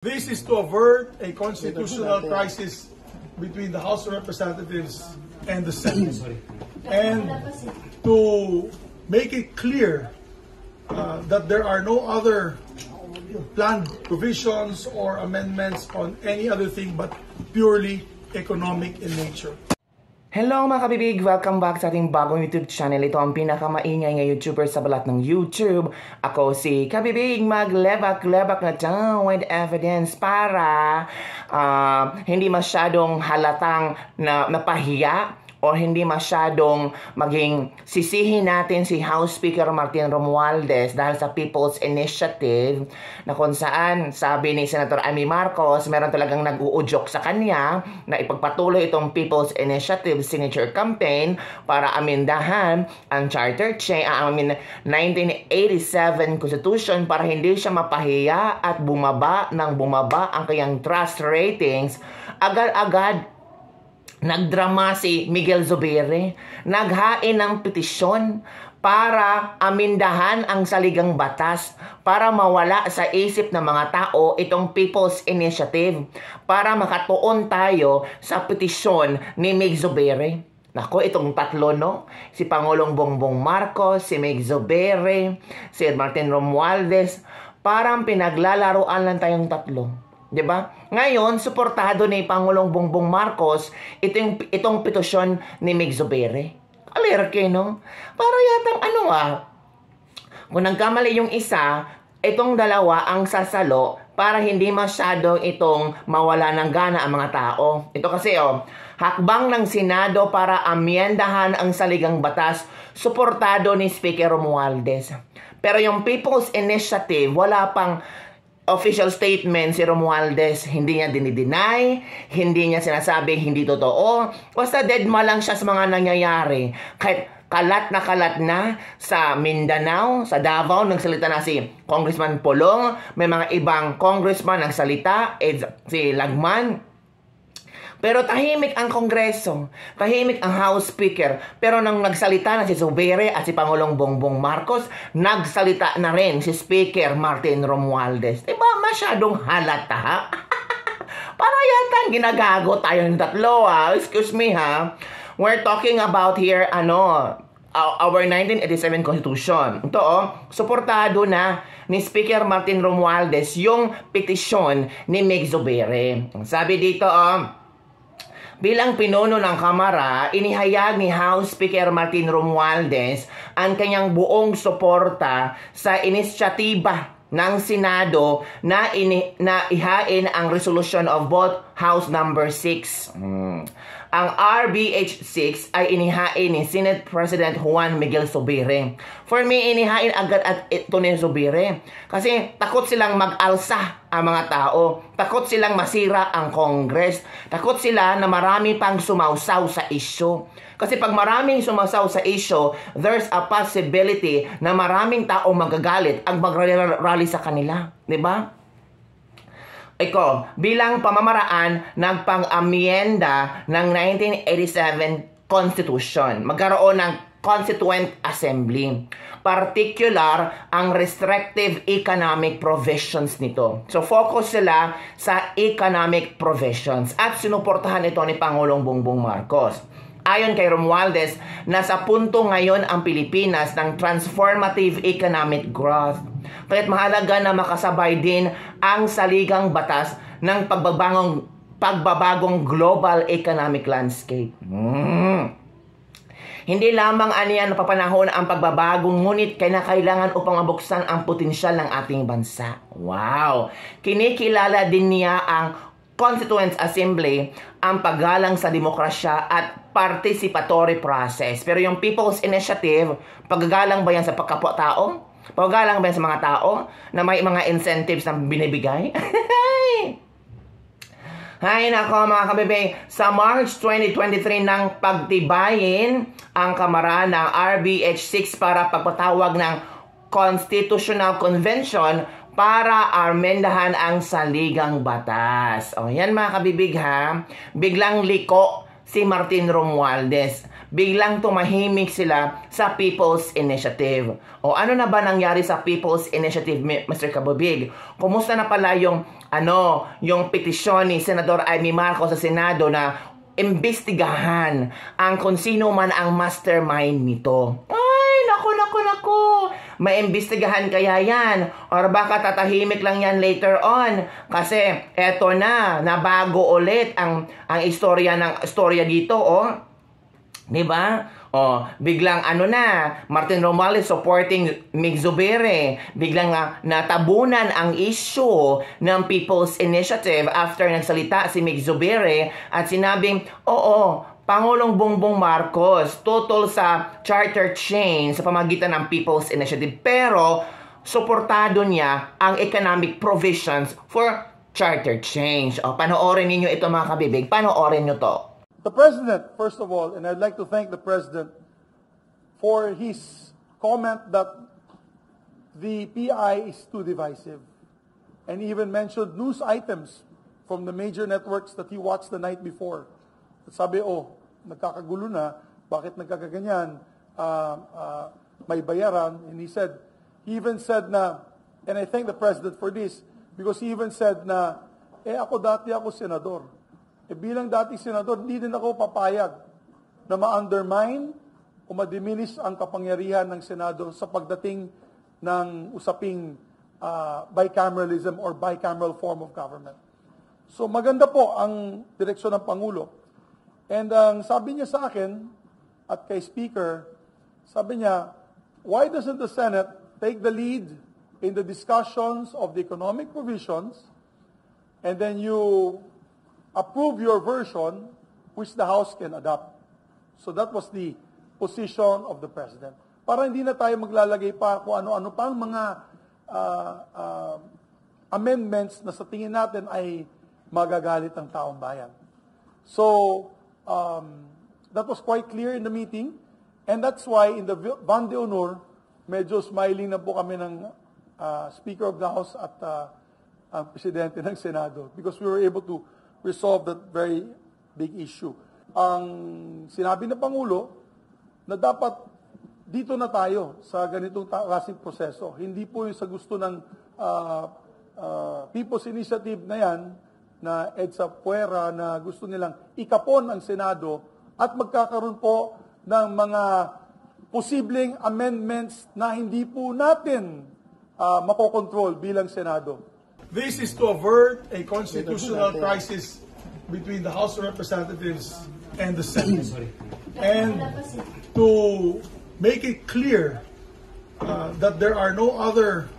This is to avert a constitutional crisis between the House of Representatives and the Senate, and to make it clear that there are no other planned provisions or amendments on any other thing but purely economic in nature. Hello mga kabibig! Welcome back sa ating bagong YouTube channel. Ito ang pinakamaingay na YouTuber sa balat ng YouTube. Ako si Kabibig, maglebak-lebak na down with evidence para hindi masyadong halatang napahiya o hindi masyadong maging sisihin natin si House Speaker Martin Romualdez dahil sa People's Initiative na kung saan sabi ni Senator Amy Marcos meron talagang nag-uudyok sa kanya na ipagpatuloy itong People's Initiative signature campaign para amendahan ang Charter Change, 1987 Constitution para hindi siya mapahiya at bumaba ang kanyang trust ratings. Agad-agad nagdrama si Miguel Zubiri, naghain ng petisyon para amindahan ang saligang batas para mawala sa isip ng mga tao itong People's Initiative para makatuon tayo sa petisyon ni Mig Zubiri. Nako, itong tatlo, no? Si Pangulong Bongbong Marcos, si Mig Zubiri, si Martin Romualdez, parang pinaglalaroan lang tayong tatlo. Diba? Ngayon, suportado ni Pangulong Bongbong Marcos itong petisyon ni Mig Zubiri. Alerke, no? Para yatang kung nagkamali yung isa, itong dalawa ang sasalo para hindi masyadong itong mawala ng gana ang mga tao. Ito kasi, hakbang ng Senado para amyendahan ang saligang batas, suportado ni Speaker Romualdez. Pero yung People's Initiative, wala pang official statement si Romualdez, hindi niya dinideny, hindi niya sinasabing hindi totoo. Basta deadma lang siya sa mga nangyayari. Kahit kalat na sa Mindanao, sa Davao, nagsalita na si Congressman Polong, may mga ibang congressman nagsalita, si Lagman. Pero tahimik ang Kongreso, tahimik ang House Speaker. Pero nang nagsalita na si Zubiri at si Pangulong Bongbong Marcos, nagsalita na rin si Speaker Martin Romualdez. Diba masyadong halata? Para yata ginagago tayo ng tatlo, Excuse me, We're talking about here, our 1987 Constitution. Ito, suportado na ni Speaker Martin Romualdez yung petisyon ni Mig Zubiri. Sabi dito, bilang pinuno ng Kamara, inihayag ni House Speaker Martin Romualdez ang kanyang buong suporta sa inisyatiba ng Senado na ihain ang resolution of vote House number 6. Ang RBH 6 ay inihain ni Senate President Juan Miguel Zubiri. For me, inihain agad at ito ni Zubiri. Kasi takot silang mag-alsa ang mga tao. Takot silang masira ang Congress. Takot sila na marami pang sumausaw sa issue. Kasi pag maraming sumasaw sa issue, there's a possibility na maraming taong magagalit ang mag-rally sa kanila. Diba? Iko, bilang pamamaraan, nagpang-amyenda ng 1987 Constitution. Magkaroon ng Constituent Assembly. Particular ang restrictive economic provisions nito. So, focus sila sa economic provisions. At sinuportahan ito ni Pangulong Bongbong Marcos. Ayon kay Romualdez, nasa punto ngayon ang Pilipinas ng transformative economic growth. Kaya't mahalaga na makasabay din ang saligang batas ng pagbabagong global economic landscape. Hindi lamang aniyan napapanahon ang pagbabagong, ngunit kailangan upang mabuksan ang potensyal ng ating bansa. Wow! Kinikilala din niya ang Constituent Assembly, ang paggalang sa demokrasya at participatory process. Pero yung People's Initiative, paggagalang ba yan sa pagkapwa-tao? Paggagalang ba yan sa mga tao na may mga incentives na binibigay? Hay nako mga kabibig, sa March 2023 nang pagtibayin ang Kamara ng RBH 6 para pagpatawag ng Constitutional Convention para amendahan ang saligang batas. O yan mga kabibig, biglang liko si Martin Romualdez. biglang tumahimik sila sa People's Initiative. O ano na ba nangyari sa People's Initiative, Mr. Kabubig? Kumusta na pala yung petisyon ni Senador Amy Marcos sa Senado na imbestigahan ang kung sino man ang mastermind nito? Ay, naku. Maimbestigahan kaya yan? Or baka tatahimik lang yan later on? Kasi eto na, nabago ulit ang istorya dito, oh. 'Di ba? Oh, biglang Martin Romualdez supporting Mig Zubiri. Biglang natabunan ang issue ng People's Initiative after nagsalita si Mig Zubiri at sinabing, oo, Pangulong Bongbong Marcos tutol sa charter change sa pamagitan ng People's Initiative, pero suportado niya ang economic provisions for charter change. O, panoorin ninyo ito mga kabibig. Panoorin nyo to. The President, first of all, and I'd like to thank the President for his comment that the PI is too divisive, and even mentioned news items from the major networks that he watched the night before. At sabi, nagkakagulo na, bakit nagkakaganyan, may bayaran, and he even said na, and I thank the President for this, because he even said na, dati ako senador. Bilang dati senador, hindi din ako papayag na ma-undermine o ma-diminish ang kapangyarihan ng Senado sa pagdating ng usaping bicameralism or bicameral form of government. So maganda po ang direksyon ng Pangulo. And sabi niya sa akin at kay Speaker, sabi niya, why doesn't the Senate take the lead in the discussions of the economic provisions and then you approve your version which the House can adopt? So that was the position of the President. Para hindi na tayo maglalagay pa kung ano-ano pang mga amendments na sa tingin natin ay magagalit ang taong bayan. So, that was quite clear in the meeting, and that's why in the Van de Honor, medyo smiling na po kami ng Speaker of the House at ang Presidente ng Senado, because we were able to resolve that very big issue. Ang sinabi ng Pangulo na dapat dito na tayo sa ganitong klaseng proseso. Hindi po yung sa gusto ng People's Initiative na yan, na EDSA Puera, na gusto nilang ikapon ang Senado at magkakaroon po ng mga posibleng amendments na hindi po natin makokontrol bilang Senado. This is to avert a constitutional crisis between the House of Representatives and the Senate. And to make it clear that there are no other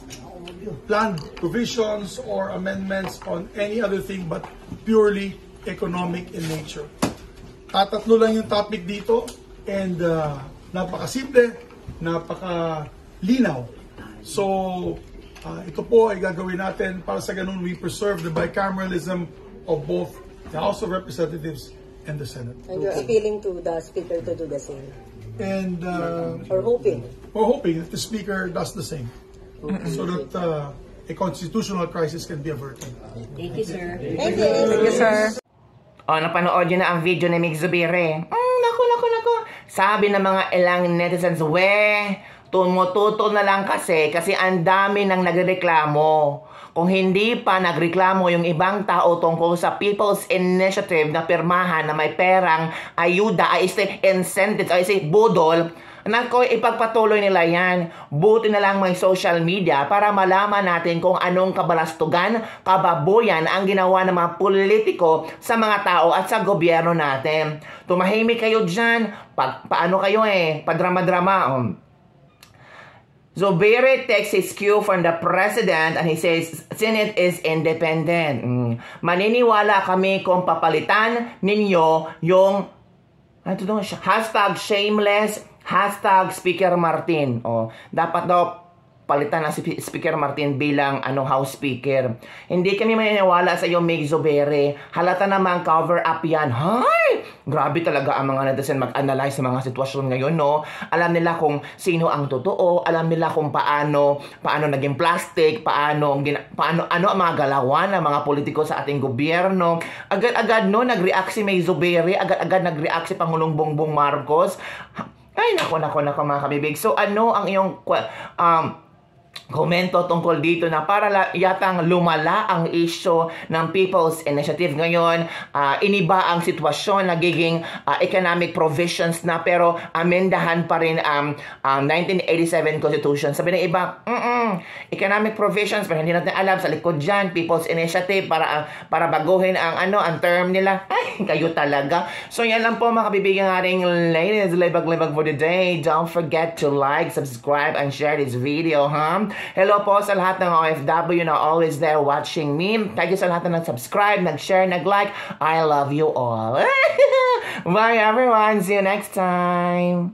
planned provisions or amendments on any other thing but purely economic in nature. Tatlo lang yung topic dito, and napakasimple, napakalinaw. So, ito po ay gagawin natin para sa ganun we preserve the bicameralism of both the House of Representatives and the Senate. And you're appealing to the Speaker to do the same? And or hoping? We're hoping that the Speaker does the same. So that a constitutional crisis can be averted. Thank you, sir. Thank you, sir. O, napanood nyo na ang video ni Mig Zubiri. Naku. Sabi ng mga ilang netizens, tumututol na lang kasi ang dami nang nagreklamo. Kung hindi pa nagreklamo yung ibang tao tungkol sa People's Initiative na pirmahan na may perang ayuda, ay incentives, ay budol, nako, ipagpatuloy nila yan. Buti na lang may social media para malaman natin kung anong kabalastugan, kababoyan ang ginawa ng mga politiko sa mga tao at sa gobyerno natin. Tumahimik kayo dyan. Paano kayo padrama-drama. Zubiri takes his cue from the President and he says, Senate is independent. Maniniwala kami kung papalitan ninyo yung hashtag shameless, hashtag Speaker Martin. Dapat daw palitan na si Speaker Martin bilang House Speaker. Hindi kami maniniwala sa iyo, Mig Zubere. Halata naman cover up yan. Hay! Grabe talaga ang mga netizen mag-analyze sa mga sitwasyon ngayon, no? Alam nila kung sino ang totoo, alam nila kung paano naging plastic, ano ang mga galawan ng mga politiko sa ating gobyerno. Agad-agad, no, nag-react si Mig Zubere, agad-agad nag-react si Pangulong Bongbong Marcos. Ay, nako mga kabibig. So, ano ang iyong komento tungkol dito na para yatang lumala ang issue ng People's Initiative ngayon, iniba ang sitwasyon, nagiging economic provisions na pero amendahan pa rin ang 1987 Constitution. Sabi ng iba, economic provisions pero hindi natin alam sa likod dyan, People's Initiative para baguhin ang term nila. Ay, kayo talaga. So yan lang po mga kabibigan ating ladies, libag-libag for the day. Don't forget to like, subscribe, and share this video, Hello po sa lahat ng OFW na always there watching me. Thank you sa lahat na nag-subscribe, nag-share, nag-like. I love you all. Bye everyone. See you next time.